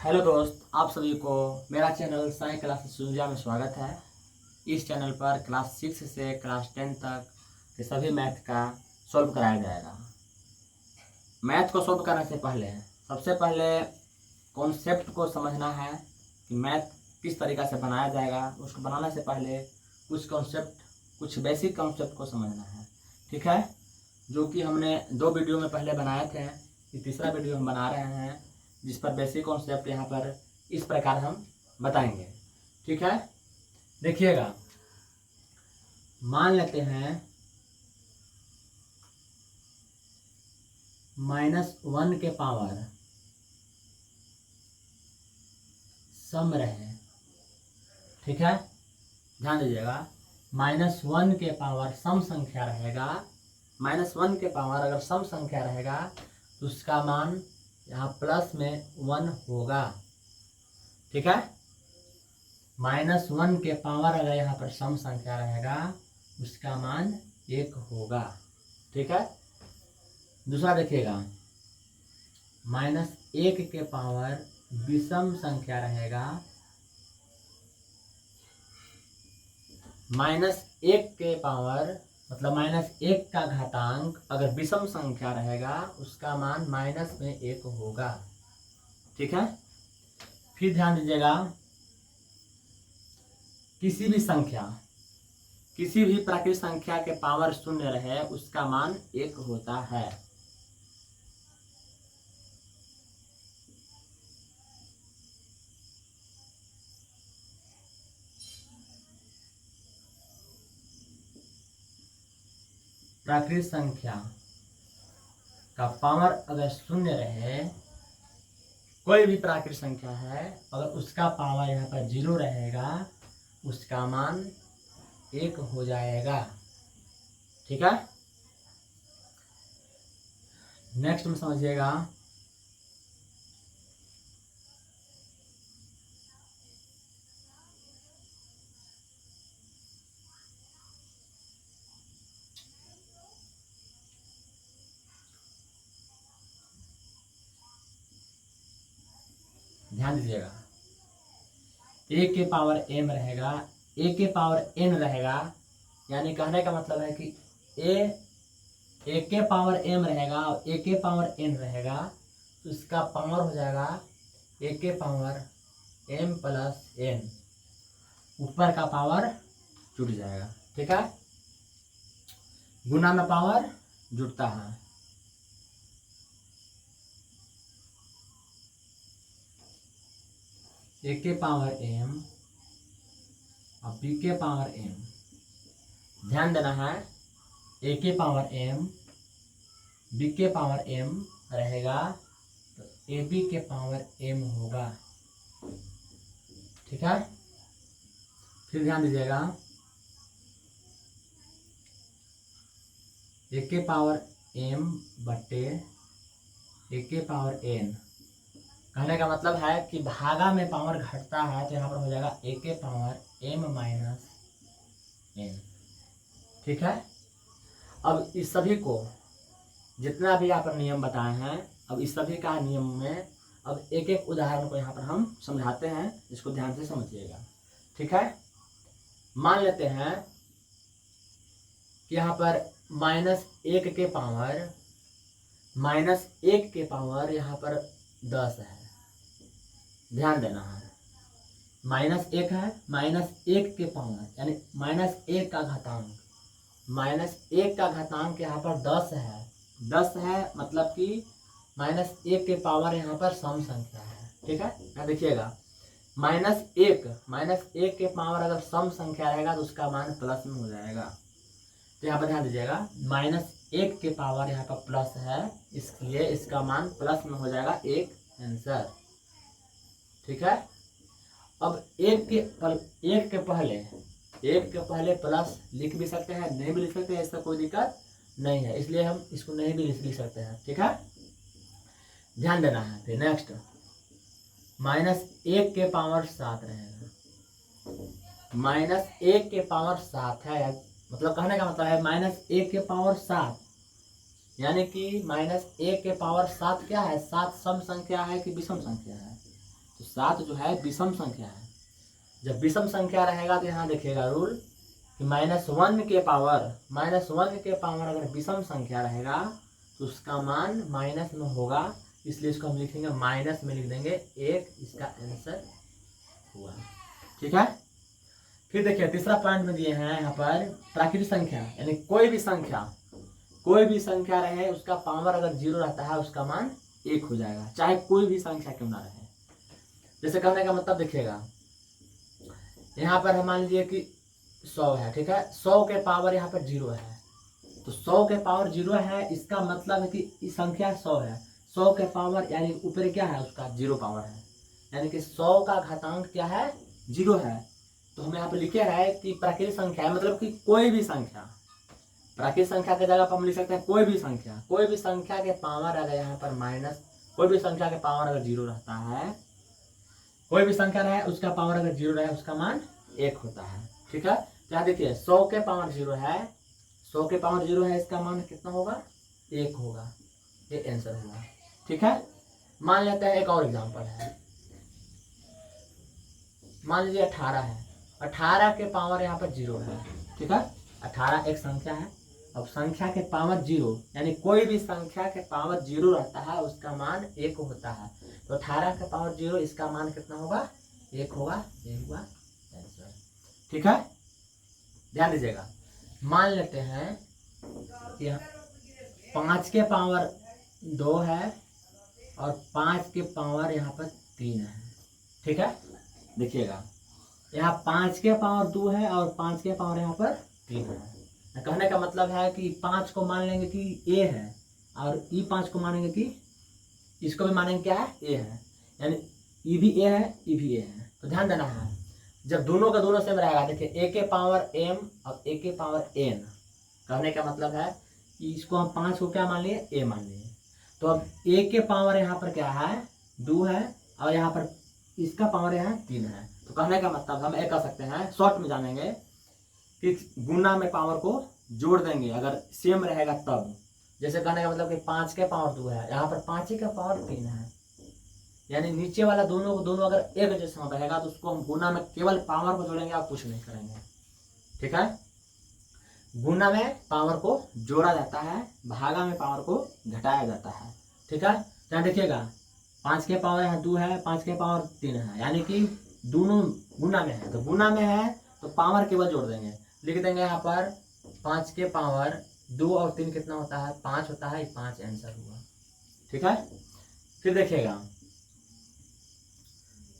Hello दोस्त, आप सभी को मेरा चैनल साई क्लास सुंजिया में स्वागत है। इस चैनल पर क्लास 6 से क्लास 10 तक के सभी मैथ का सॉल्व कराया जाएगा। मैथ को सॉल्व करने से पहले सबसे पहले कॉन्सेप्ट को समझना है कि मैथ किस तरीक़ा से बनाया जाएगा। उसको बनाने से पहले कुछ बेसिक कॉन्सेप्ट को समझना है, ठीक है, जो कि हमने 2 वीडियो में पहले बनाए थे। ये तीसरा वीडियो हम बना रहे हैं जिस पर बेसिक कॉन्सेप्ट यहाँ पर इस प्रकार हम बताएंगे, ठीक है। देखिएगा, मान लेते हैं -1 के पावर सम रहे, ठीक है। ध्यान दीजिएगा, -1 के पावर सम संख्या रहेगा। -1 के पावर अगर सम संख्या रहेगा तो उसका मान यहाँ प्लस में 1 होगा, ठीक है। -1 के पावर अगर यहाँ पर सम संख्या रहेगा उसका मान 1 होगा, ठीक है। दूसरा देखिएगा, -1 के पावर विषम संख्या रहेगा। -1 के पावर मतलब -1 का घातांक अगर विषम संख्या रहेगा उसका मान -1 होगा, ठीक है। फिर ध्यान दीजिएगा, किसी भी प्राकृतिक संख्या के पावर 0 रहे उसका मान 1 होता है। प्राकृतिक संख्या का पावर अगर 0 रहे, कोई भी प्राकृतिक संख्या है, अगर उसका पावर यहाँ पर 0 रहेगा उसका मान 1 हो जाएगा, ठीक है। नेक्स्ट में समझिएगा, ध्यान दीजिएगा, a के पावर m रहेगा, a के पावर n रहेगा, यानी कहने का मतलब है कि a के पावर m रहेगा और a के पावर n रहेगा तो इसका पावर हो जाएगा a के पावर m प्लस n, ऊपर का पावर जुड़ जाएगा, ठीक है। गुना में पावर जुड़ता है, a के पावर m और b के पावर m। ध्यान देना है, a के पावर m b के पावर m रहेगा तो ab के पावर m होगा, ठीक है। फिर ध्यान दीजिएगा, a के पावर m बट्टे a के पावर n। कहने का मतलब है कि भागा में पावर घटता है तो यहाँ पर हो जाएगा a के पावर m माइनस n, ठीक है। अब इस सभी को जितना भी यहाँ पर नियम बताए हैं, अब इस सभी का नियम में अब एक एक उदाहरण को यहाँ पर हम समझाते हैं, इसको ध्यान से समझिएगा, ठीक है। मान लेते हैं कि यहाँ पर -1 के पावर यहाँ पर 10 है। ध्यान देना है, -1 है, -1 के पावर यानी -1 का घातांक, -1 का घातांक यहाँ पर 10 है। 10 है मतलब कि -1 के पावर यहाँ पर सम संख्या है, ठीक है। यहाँ देखिएगा, -1 के पावर अगर सम संख्या रहेगा तो उसका मान प्लस में हो जाएगा। तो यहाँ पर ध्यान दीजिएगा, -1 के पावर यहाँ पर प्लस है, इसलिए इसका मान प्लस में हो जाएगा, 1 आंसर, ठीक है। अब एक के पहले प्लस लिख भी सकते हैं, नहीं भी लिख सकते हैं, इसका कोई दिक्कत नहीं है, इसलिए हम इसको नहीं भी लिख सकते हैं, ठीक है। ध्यान देना है। फिर नेक्स्ट, -1 के पावर 7 रहेगा। -1 के पावर 7 है, मतलब कहने का मतलब है -1 के पावर 7, यानी कि -1 के पावर 7 क्या है, 7 सम संख्या है कि विषम संख्या है, तो 7 जो है विषम संख्या है। जब विषम संख्या रहेगा तो यहाँ देखिएगा रूल कि -1 के पावर अगर विषम संख्या रहेगा तो उसका मान माइनस में होगा, इसलिए इसको हम लिखेंगे माइनस में लिख देंगे 1, इसका आंसर हुआ। ठीक है। फिर देखिए तीसरा पॉइंट में दिए हैं यहाँ पर प्राकृतिक संख्या, यानी कोई भी संख्या रहे उसका पावर अगर 0 रहता है उसका मान 1 हो जाएगा, चाहे कोई भी संख्या क्यों ना रहे। जैसे कहने का मतलब देखिएगा यहाँ पर हम मान लीजिए कि 100 है, ठीक है, 100 के पावर यहाँ पर 0 है, तो 100 के पावर 0 है, इसका मतलब है कि इस संख्या 100 है, 100 के पावर यानी ऊपर क्या है उसका 0 पावर है, यानी कि 100 का घातांक क्या है 0 है। तो हम यहाँ पे लिखे है कि प्राकृतिक संख्या है, मतलब कि कोई भी संख्या, प्राकृतिक संख्या के जगह पर हम लिख सकते हैं कोई भी संख्या के पावर अगर यहाँ पर माइनस, कोई भी संख्या के पावर अगर 0 रहता है, कोई भी संख्या रहे उसका पावर अगर 0 रहे उसका मान 1 होता है। ठीक है। यहाँ देखिए 100 के पावर 0 है, 100 के पावर 0 है, इसका मान कितना होगा 1 होगा, ये आंसर हुआ। ठीक है। मान लेते हैं एक और एग्जांपल है, मान लीजिए 18 है, 18 के पावर यहाँ पर 0 है। ठीक है। 18 एक संख्या है, अब संख्या के पावर 0 यानी कोई भी संख्या के पावर 0 रहता है उसका मान 1 होता है, तो 18 के पावर 0 इसका मान कितना होगा 1 होगा, ये हुआ आंसर। ठीक है। ध्यान दीजिएगा, मान लेते हैं कि 5 के पावर 2 है और 5 के पावर यहाँ पर 3 है। ठीक है। देखिएगा यहाँ 5 के पावर 2 है और 5 के पावर यहाँ पर 3 है। कहने का मतलब है कि 5 को मान लेंगे कि ए है और ई 5 को मानेंगे कि इसको भी मानेंगे क्या है ए है, यानी ई भी ए है ई भी ए है। तो ध्यान देना है जब दोनों का दोनों सेम रहेगा, देखिए ए के पावर एम और ए के पावर एन, कहने का मतलब है कि इसको हम 5 को क्या मान लिए ए मान लिए। तो अब ए के पावर यहाँ पर क्या है 2 है और यहाँ पर इसका पावर यहाँ 3 है, तो कहने का मतलब हम ये कह सकते हैं शॉर्ट में जानेंगे कि गुना में पावर को जोड़ देंगे अगर सेम रहेगा तब। जैसे कहने का मतलब कि 5 के पावर 2 है, यहाँ पर 5 ही का पावर 3 है, यानी नीचे वाला दोनों अगर एक जैसा रहेगा तो उसको हम गुना में केवल पावर को जोड़ेंगे, आप कुछ नहीं करेंगे। ठीक है। गुना में पावर को जोड़ा जाता है, भागा में पावर को घटाया जाता है। ठीक है। यहाँ देखिएगा 5 के पावर यहाँ 2 है, 5 के पावर 3 है, यानी कि दोनों गुना में है, तो गुना में है तो पावर केवल जोड़ देंगे, लिख देंगे यहाँ पर 5 के पावर 2 और 3 कितना होता है 5 होता है, 5 आंसर हुआ। ठीक है। फिर देखिएगा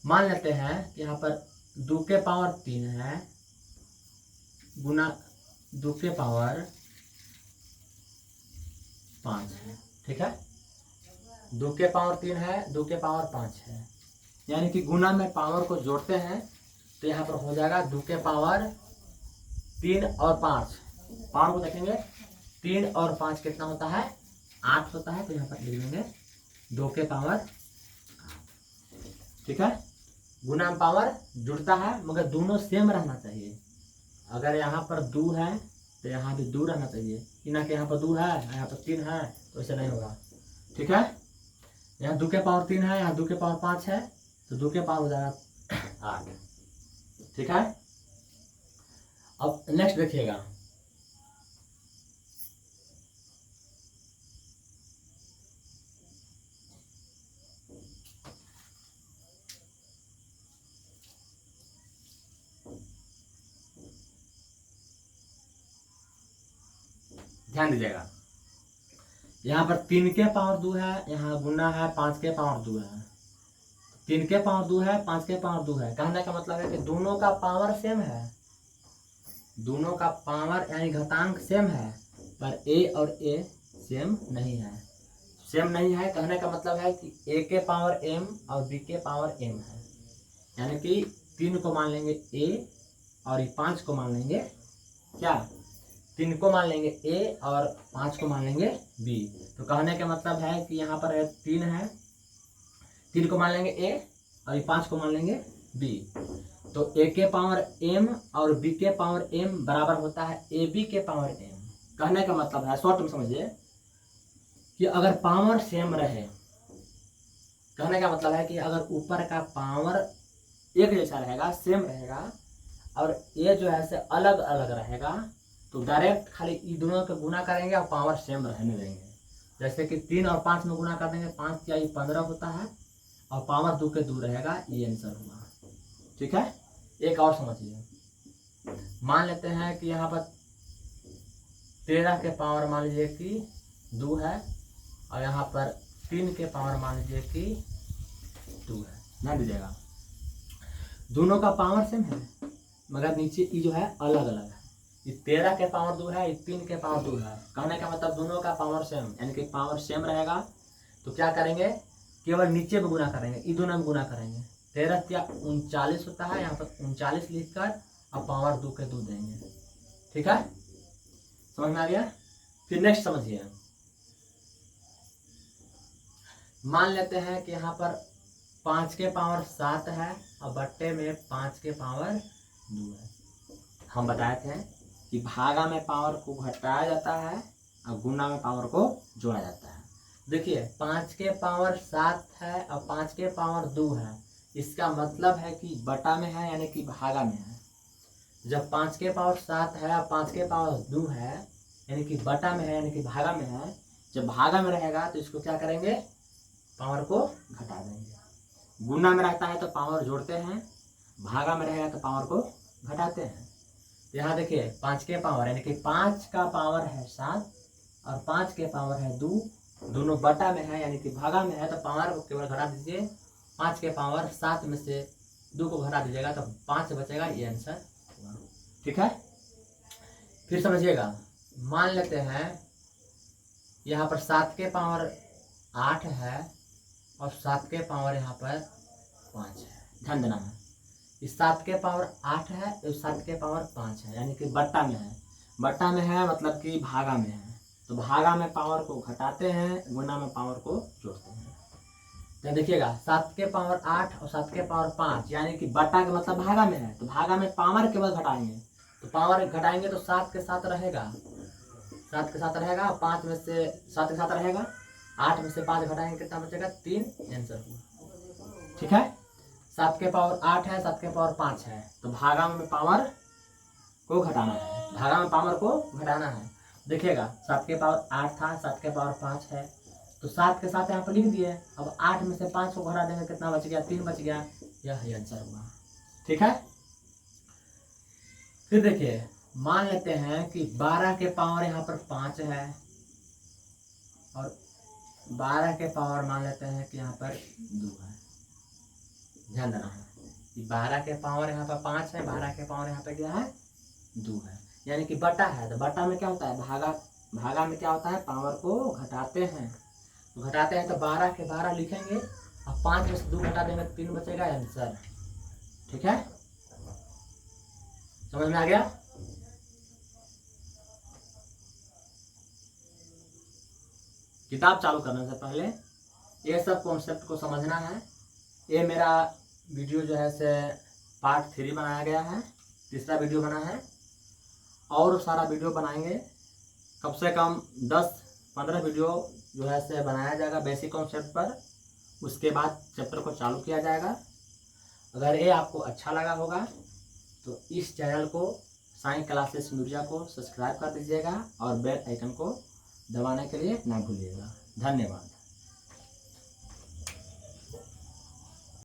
मान लेते हैं कि यहाँ पर 2 के पावर 3 है गुना 2 के पावर 5 है। ठीक है। 2 के पावर 3 है, 2 के पावर 5 है, यानी कि गुना में पावर को जोड़ते हैं तो यहाँ पर हो जाएगा 2 के पावर 3 और 5, पावर को देखेंगे 3 और 5 कितना होता है 8 होता है, तो यहाँ पर लिख देंगे 2 के पावर 8। ठीक है। गुना में पावर जुड़ता है मगर दोनों सेम रहना चाहिए, अगर यहाँ पर 2 है तो यहाँ भी 2 रहना चाहिए, कि ना कि यहाँ पर 2 है यहाँ पर 3 है, तो ऐसे नहीं होगा। ठीक है। यहाँ 2 के पावर 3 है, यहाँ 2 के पावर 5 है, तो 2 के पावर हो जाएगा 8। ठीक है। अब नेक्स्ट देखिएगा ध्यान दीजिएगा, यहाँ पर 3 के पावर 2 है, यहाँ गुना है 5 के पावर 2 है, 3 के पावर 2 है 5 के पावर 2 है, कहने का मतलब है कि दोनों का पावर सेम है, दोनों का पावर यानी घातांक सेम है, पर ए और ए सेम नहीं है। सेम नहीं है कहने का मतलब है कि ए के पावर एम और बी के पावर एम है, यानी कि 3 को मान लेंगे ए और 5 को मान लेंगे क्या 3 को मान लेंगे ए और 5 को मान लेंगे बी। तो कहने का मतलब है कि यहाँ पर 3 है, 3 को मान लेंगे ए और 5 को मान लेंगे बी, तो ए के पावर एम और बी के पावर एम बराबर होता है ए बी के पावर एम। कहने का मतलब है शॉर्ट में समझिए कि अगर पावर सेम रहे कहने का मतलब है कि अगर ऊपर का पावर एक जैसा रहेगा, सेम रहेगा, और ये जो है से अलग अलग रहेगा, तो डायरेक्ट खाली इन दोनों का गुना करेंगे और पावर सेम रहने देंगे। जैसे कि 3 और 5 में गुना कर देंगे, 5 या 15 होता है, और पावर 2 के 2 रहेगा, ये आंसर हुआ। ठीक है, एक और समझिए। मान लेते हैं कि यहाँ पर 13 के पावर मान लीजिए कि 2 है, और यहाँ पर 3 के पावर मान लीजिए कि 2 है। ध्यान दीजिएगा, दोनों का पावर सेम है, मगर नीचे ई जो है अलग अलग है। ये 13 के पावर 2 है, ये 3 के पावर 2 है। कहने का मतलब दोनों का पावर सेम, यानी कि पावर सेम रहेगा। तो क्या करेंगे, केवल नीचे में गुना करेंगे, ई दोनों में गुना करेंगे। 13 क्या 39 होता है, यहाँ पर 39 लिखकर अब पावर 2 के 2 देंगे। ठीक है, समझ में आ गया। फिर नेक्स्ट समझिए। मान लेते हैं कि यहाँ पर 5 के पावर 7 है और बट्टे में 5 के पावर 2 है। हम बताए थे कि भागा में पावर को घटाया जाता है और गुना में पावर को जोड़ा जाता है। देखिए 5 के पावर 7 है और 5 के पावर 2 है, इसका मतलब है कि बटा में है, यानी कि भागा में है। जब 5 के पावर 7 है और 5 के पावर 2 है, यानी कि बटा में है, यानी कि भागा में है। जब भागा में रहेगा तो इसको क्या करेंगे, पावर को घटा देंगे। गुना में रहता है तो पावर जोड़ते हैं, भागा में रहेगा तो पावर को घटाते हैं। तो यहाँ देखिए 5 के पावर, यानी कि 5 का पावर है 7 और 5 के पावर है 2, दोनों बटा में है, यानी कि भागा में है, तो पावर को केवल घटा दीजिए। 5 के पावर 7 में से 2 को घटा दीजिएगा तो 5 बचेगा, ये आंसर हुआ। ठीक है, फिर समझिएगा। मान लेते हैं यहाँ पर 7 के पावर 8 है और 7 के पावर यहाँ पर 5 है। ध्यान देना है, इस 7 के पावर 8 है, इस 7 के पावर 5 है, यानी कि बट्टा में है। बट्टा में है मतलब कि भागा में है, तो भागा में पावर को घटाते हैं, गुना में पावर को जोड़ते हैं। तो देखिएगा 7 के पावर 8 और 7 के पावर 5, यानी कि बट्टा का मतलब भागा में है, तो भागा में पावर केवल घटाएंगे, तो पावर घटाएंगे तो 7 के साथ रहेगा, 7 के साथ रहेगा, 5 में से 7 के साथ रहेगा, 8 में से 5 घटाएंगे कितना बचेगा, 3, आंसर हुआ। ठीक है, 7 के पावर 8 है, 7 के पावर 5 है, तो भागा में पावर को घटाना है, भागा में पावर को घटाना है। देखिएगा 7 के पावर 8 था, 7 के पावर 5 है, तो 7 के साथ यहाँ पर लिख दिए। अब 8 में से 5 को घटा देंगे, कितना बच गया, 3 बच गया, यह आंसर हुआ। ठीक है, फिर देखिए मान लेते हैं कि 12 के पावर यहाँ पर 5 है और 12 के पावर मान लेते हैं कि यहाँ पर 2 है। ध्यान देना है कि 12 के पावर यहाँ पर 5 है, 12 के पावर यहाँ पे क्या है, 2 है, यानी कि बटा है। तो बटा में क्या होता है, भागा में क्या होता है, पावर को घटाते हैं। तो घटाते हैं तो 12 के 12 लिखेंगे और 5 में से 2 घटा देंगे, 3 बचेगा, आंसर। ठीक है, समझ में आ गया। किताब चालू करने से पहले ये सब कॉन्सेप्ट को समझना है। ये मेरा वीडियो जो है से पार्ट 3 बनाया गया है, तीसरा वीडियो बना है, और सारा वीडियो बनाएंगे। कम से कम 10-15 वीडियो जो है से बनाया जाएगा बेसिक कॉन्सेप्ट पर, उसके बाद चैप्टर को चालू किया जाएगा। अगर ये आपको अच्छा लगा होगा तो इस चैनल को साई क्लासेस मीडिया को सब्सक्राइब कर दीजिएगा और बेल आइकन को दबाने के लिए ना भूलिएगा। धन्यवाद।